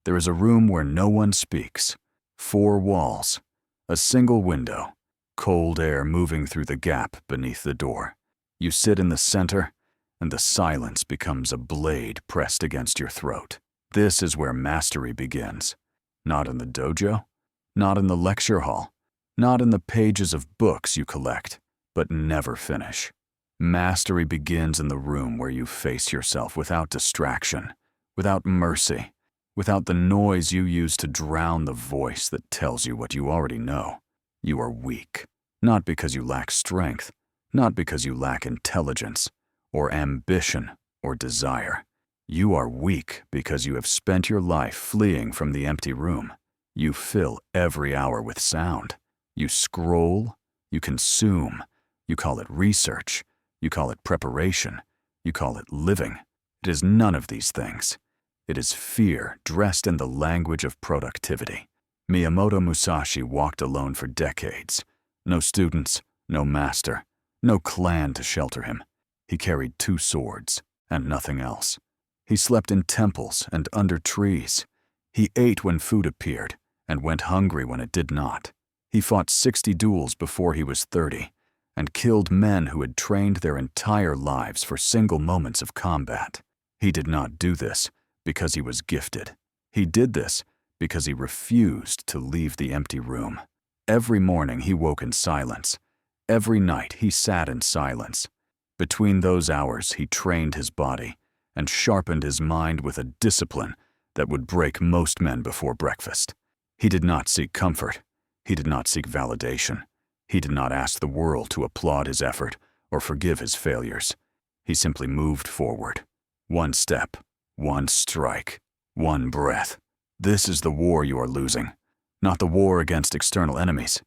There is a room where no one speaks. 4 walls. A single window. Cold air moving through the gap beneath the door. You sit in the center, and the silence becomes a blade pressed against your throat. This is where mastery begins. Not in the dojo, not in the lecture hall, not in the pages of books you collect, but never finish. Mastery begins in the room where you face yourself without distraction, without mercy, without the noise you use to drown the voice that tells you what you already know. You are weak, not because you lack strength, not because you lack intelligence, or ambition, or desire. You are weak because you have spent your life fleeing from the empty room. You fill every hour with sound. You scroll, you consume, you call it research, you call it preparation, you call it living. It is none of these things. It is fear dressed in the language of productivity. Miyamoto Musashi walked alone for decades. No students, no master, no clan to shelter him. He carried 2 swords and nothing else. He slept in temples and under trees. He ate when food appeared and went hungry when it did not. He fought 60 duels before he was 30 and killed men who had trained their entire lives for single moments of combat. He did not do this because he was gifted. He did this because he refused to leave the empty room. Every morning he woke in silence. Every night he sat in silence. Between those hours he trained his body and sharpened his mind with a discipline that would break most men before breakfast. He did not seek comfort. He did not seek validation. He did not ask the world to applaud his effort or forgive his failures. He simply moved forward. 1 step, 1 strike, 1 breath. This is the war you are losing, not the war against external enemies,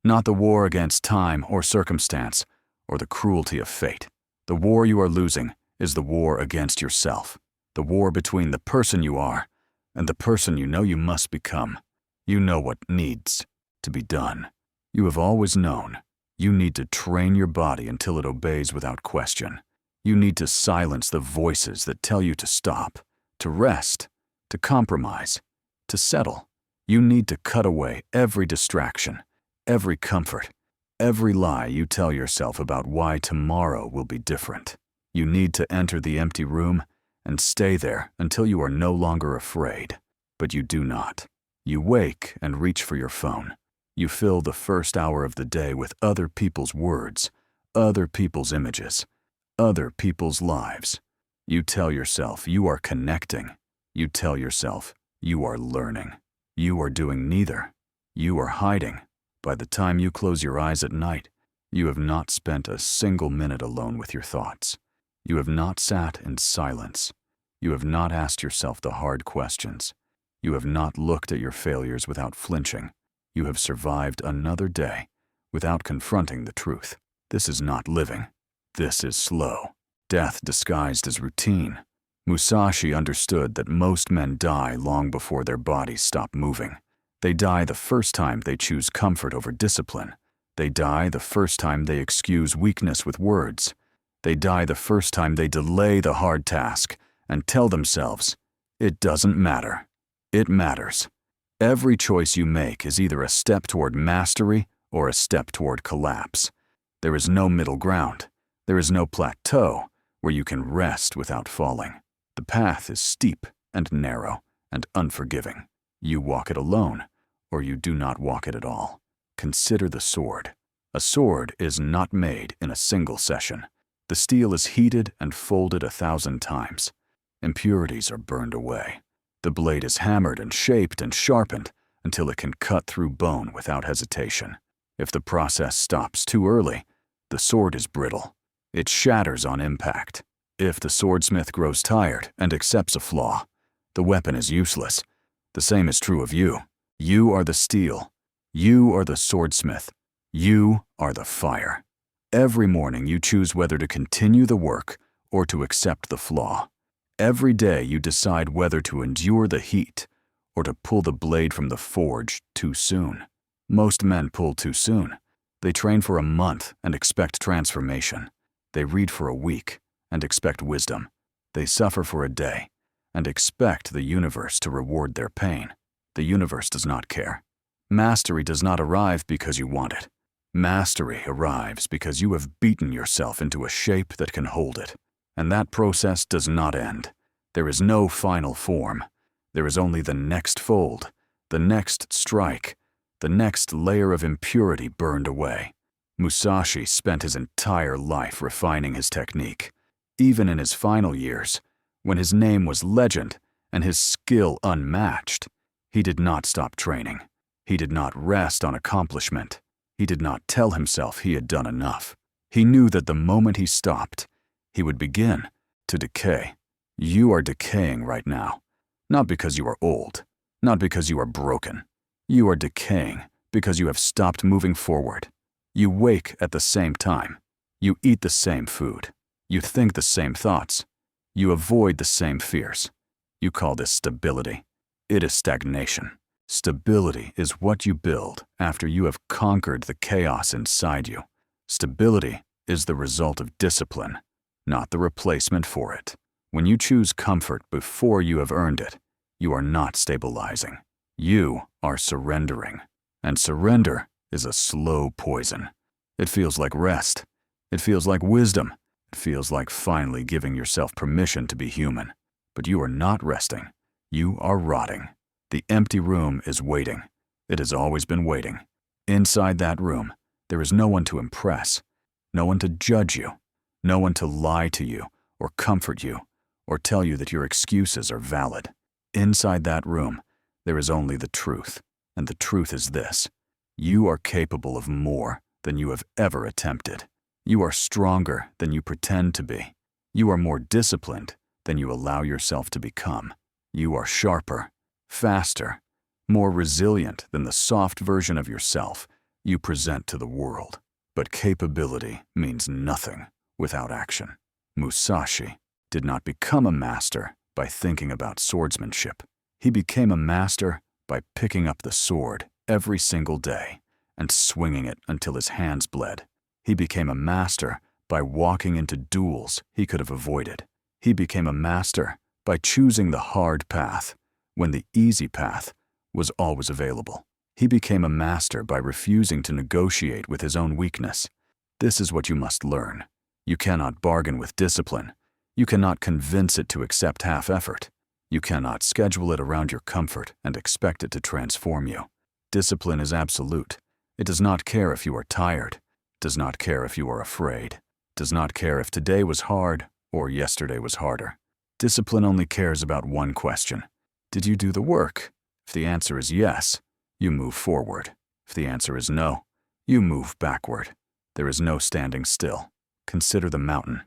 not the war against time or circumstance or the cruelty of fate. The war you are losing is the war against yourself, the war between the person you are and the person you know you must become. You know what needs to be done. You have always known. You need to train your body until it obeys without question. You need to silence the voices that tell you to stop, to rest, to compromise, to settle. You need to cut away every distraction, every comfort, every lie you tell yourself about why tomorrow will be different. You need to enter the empty room and stay there until you are no longer afraid. But you do not. You wake and reach for your phone. You fill the first hour of the day with other people's words, other people's images, other people's lives. You tell yourself you are connecting. You tell yourself you are learning. You are doing neither. You are hiding. By the time you close your eyes at night, you have not spent a single minute alone with your thoughts. You have not sat in silence. You have not asked yourself the hard questions. You have not looked at your failures without flinching. You have survived another day without confronting the truth. This is not living. This is slow. Death disguised as routine. Musashi understood that most men die long before their bodies stop moving. They die the first time they choose comfort over discipline. They die the first time they excuse weakness with words. They die the first time they delay the hard task and tell themselves, "It doesn't matter." It matters. Every choice you make is either a step toward mastery or a step toward collapse. There is no middle ground. There is no plateau where you can rest without falling. The path is steep and narrow and unforgiving. You walk it alone, or you do not walk it at all. Consider the sword. A sword is not made in a single session. The steel is heated and folded 1,000 times. Impurities are burned away. The blade is hammered and shaped and sharpened until it can cut through bone without hesitation. If the process stops too early, the sword is brittle. It shatters on impact. If the swordsmith grows tired and accepts a flaw, the weapon is useless. The same is true of you. You are the steel. You are the swordsmith. You are the fire. Every morning you choose whether to continue the work or to accept the flaw. Every day you decide whether to endure the heat or to pull the blade from the forge too soon. Most men pull too soon. They train for a month and expect transformation. They read for a week and expect wisdom. They suffer for a day and expect the universe to reward their pain. The universe does not care. Mastery does not arrive because you want it. Mastery arrives because you have beaten yourself into a shape that can hold it. And that process does not end. There is no final form. There is only the next fold, the next strike, the next layer of impurity burned away. Musashi spent his entire life refining his technique. Even in his final years, when his name was legend and his skill unmatched, he did not stop training. He did not rest on accomplishment. He did not tell himself he had done enough. He knew that the moment he stopped, he would begin to decay. You are decaying right now, not because you are old, not because you are broken. You are decaying because you have stopped moving forward. You wake at the same time. You eat the same food. You think the same thoughts. You avoid the same fears. You call this stability. It is stagnation. Stability is what you build after you have conquered the chaos inside you. Stability is the result of discipline, not the replacement for it. When you choose comfort before you have earned it, you are not stabilizing. You are surrendering. And surrender is a slow poison. It feels like rest. It feels like wisdom. It feels like finally giving yourself permission to be human. But you are not resting. You are rotting. The empty room is waiting. It has always been waiting. Inside that room, there is no one to impress, no one to judge you, no one to lie to you or comfort you or tell you that your excuses are valid. Inside that room, there is only the truth, and the truth is this: you are capable of more than you have ever attempted. You are stronger than you pretend to be. You are more disciplined than you allow yourself to become. You are sharper, faster, more resilient than the soft version of yourself you present to the world. But capability means nothing without action. Musashi did not become a master by thinking about swordsmanship. He became a master by picking up the sword every single day and swinging it until his hands bled. He became a master by walking into duels he could have avoided. He became a master by choosing the hard path when the easy path was always available. He became a master by refusing to negotiate with his own weakness. This is what you must learn. You cannot bargain with discipline. You cannot convince it to accept half effort. You cannot schedule it around your comfort and expect it to transform you. Discipline is absolute. It does not care if you are tired, does not care if you are afraid, does not care if today was hard or yesterday was harder. Discipline only cares about one question: did you do the work? If the answer is yes, you move forward. If the answer is no, you move backward. There is no standing still. Consider the mountain.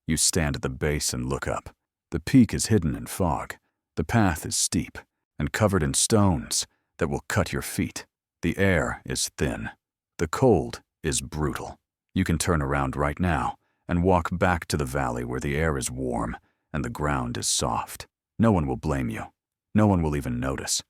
You stand at the base and look up. The peak is hidden in fog. The path is steep and covered in stones that will cut your feet. The air is thin. The cold is brutal. You can turn around right now and walk back to the valley where the air is warm and the ground is soft. No one will blame you. No one will even notice.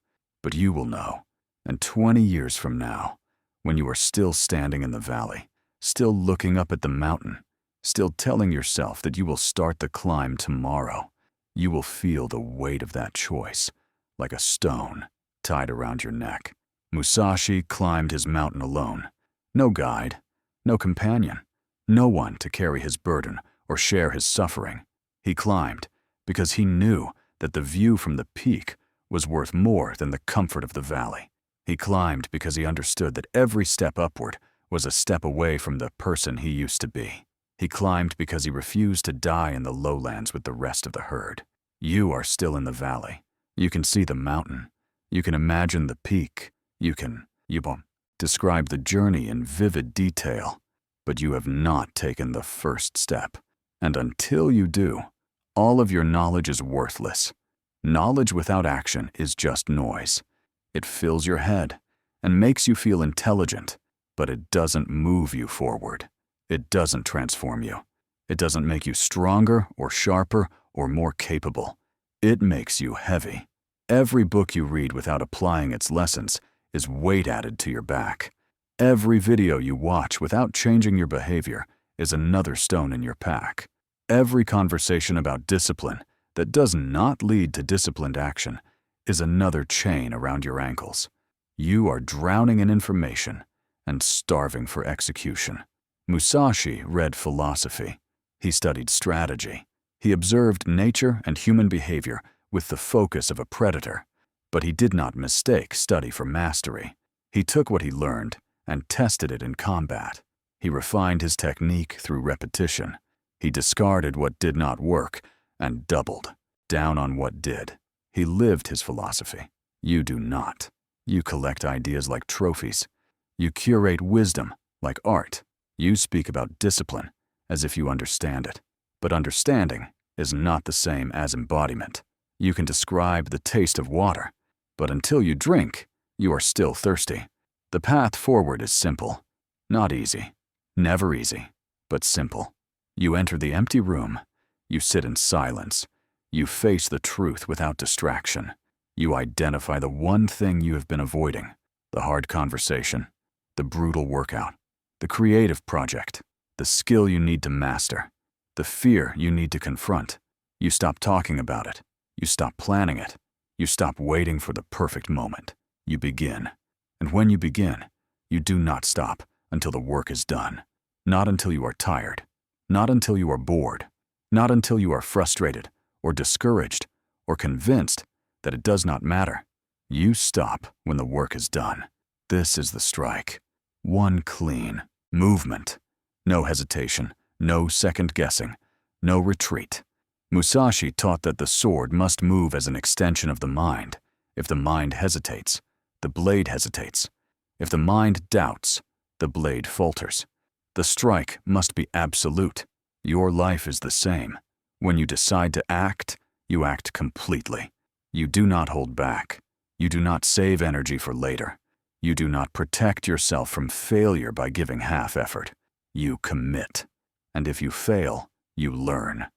But you will know. And 20 years from now, when you are still standing in the valley, still looking up at the mountain, still telling yourself that you will start the climb tomorrow, you will feel the weight of that choice, like a stone tied around your neck. Musashi climbed his mountain alone. No guide, no companion, no one to carry his burden or share his suffering. He climbed because he knew that the view from the peak was worth more than the comfort of the valley. He climbed because he understood that every step upward was a step away from the person he used to be. He climbed because he refused to die in the lowlands with the rest of the herd. You are still in the valley. You can see the mountain. You can imagine the peak. You can describe the journey in vivid detail. But you have not taken the first step. And until you do, all of your knowledge is worthless. Knowledge without action is just noise. It fills your head and makes you feel intelligent, but it doesn't move you forward. It doesn't transform you. It doesn't make you stronger or sharper or more capable. It makes you heavy. Every book you read without applying its lessons is weight added to your back. Every video you watch without changing your behavior is another stone in your pack. Every conversation about discipline that does not lead to disciplined action is another chain around your ankles. You are drowning in information and starving for execution. Musashi read philosophy. He studied strategy. He observed nature and human behavior with the focus of a predator. But he did not mistake study for mastery. He took what he learned and tested it in combat. He refined his technique through repetition. He discarded what did not work and doubled down on what did. He lived his philosophy. You do not. You collect ideas like trophies. You curate wisdom like art. You speak about discipline as if you understand it. But understanding is not the same as embodiment. You can describe the taste of water, but until you drink, you are still thirsty. The path forward is simple. Not easy. Never easy, but simple. You enter the empty room. You sit in silence. You face the truth without distraction. You identify the one thing you have been avoiding: the hard conversation, the brutal workout, the creative project, the skill you need to master, the fear you need to confront. You stop talking about it. You stop planning it. You stop waiting for the perfect moment. You begin. And when you begin, you do not stop until the work is done. Not until you are tired. Not until you are bored. Not until you are frustrated or discouraged or convinced that it does not matter. You stop when the work is done. This is the strike. One clean movement. No hesitation, no second guessing, no retreat. Musashi taught that the sword must move as an extension of the mind. If the mind hesitates, the blade hesitates. If the mind doubts, the blade falters. The strike must be absolute. Your life is the same. When you decide to act, you act completely. You do not hold back. You do not save energy for later. You do not protect yourself from failure by giving half effort. You commit. And if you fail, you learn.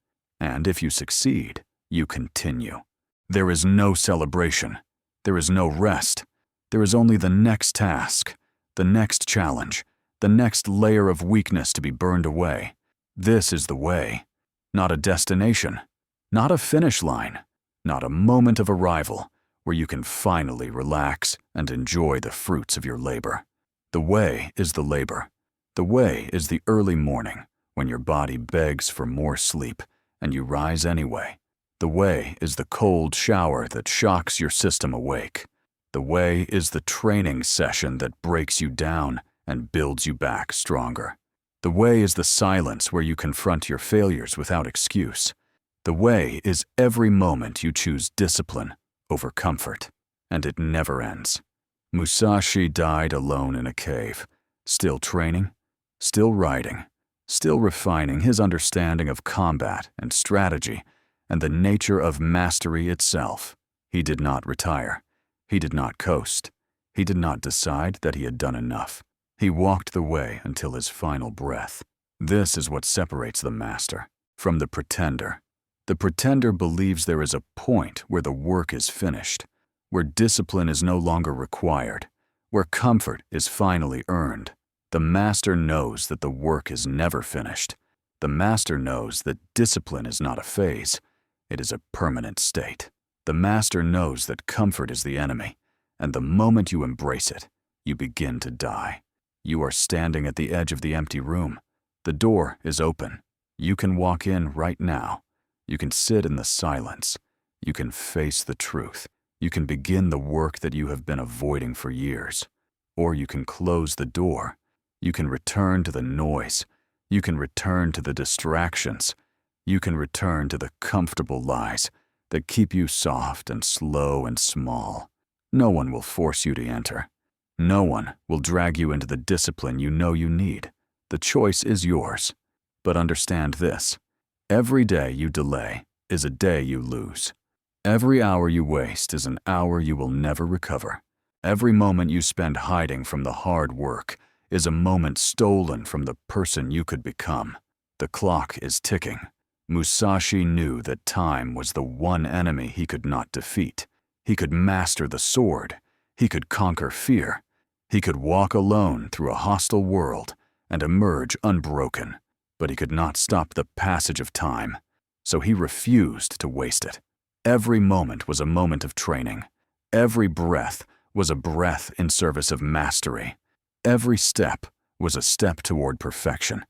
And if you succeed, you continue. There is no celebration. There is no rest. There is only the next task, the next challenge, the next layer of weakness to be burned away. This is the way. Not a destination. Not a finish line. Not a moment of arrival where you can finally relax and enjoy the fruits of your labor. The way is the labor. The way is the early morning when your body begs for more sleep and you rise anyway. The way is the cold shower that shocks your system awake. The way is the training session that breaks you down and builds you back stronger. The way is the silence where you confront your failures without excuse. The way is every moment you choose discipline over comfort, and it never ends. Musashi died alone in a cave, still training, still writing, still refining his understanding of combat and strategy and the nature of mastery itself. He did not retire. He did not coast. He did not decide that he had done enough. He walked the way until his final breath. This is what separates the master from the pretender. The pretender believes there is a point where the work is finished, where discipline is no longer required, where comfort is finally earned. The master knows that the work is never finished. The master knows that discipline is not a phase. It is a permanent state. The master knows that comfort is the enemy, and the moment you embrace it, you begin to die. You are standing at the edge of the empty room. The door is open. You can walk in right now. You can sit in the silence. You can face the truth. You can begin the work that you have been avoiding for years. Or you can close the door. You can return to the noise. You can return to the distractions. You can return to the comfortable lies that keep you soft and slow and small. No one will force you to enter. No one will drag you into the discipline you know you need. The choice is yours. But understand this. Every day you delay is a day you lose. Every hour you waste is an hour you will never recover. Every moment you spend hiding from the hard work is a moment stolen from the person you could become. The clock is ticking. Musashi knew that time was the one enemy he could not defeat. He could master the sword. He could conquer fear. He could walk alone through a hostile world and emerge unbroken. But he could not stop the passage of time. so he refused to waste it. Every moment was a moment of training. Every breath was a breath in service of mastery. Every step was a step toward perfection,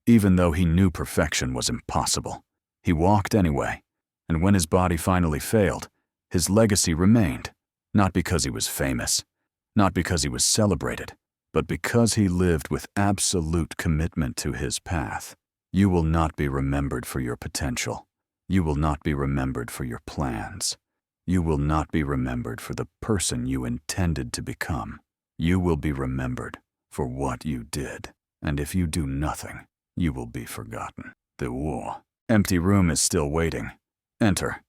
even though he knew perfection was impossible. He walked anyway, and when his body finally failed, his legacy remained, not because he was famous, not because he was celebrated, but because he lived with absolute commitment to his path. You will not be remembered for your potential. You will not be remembered for your plans. You will not be remembered for the person you intended to become. You will be remembered for what you did. And if you do nothing, you will be forgotten. The war. Empty room is still waiting. Enter.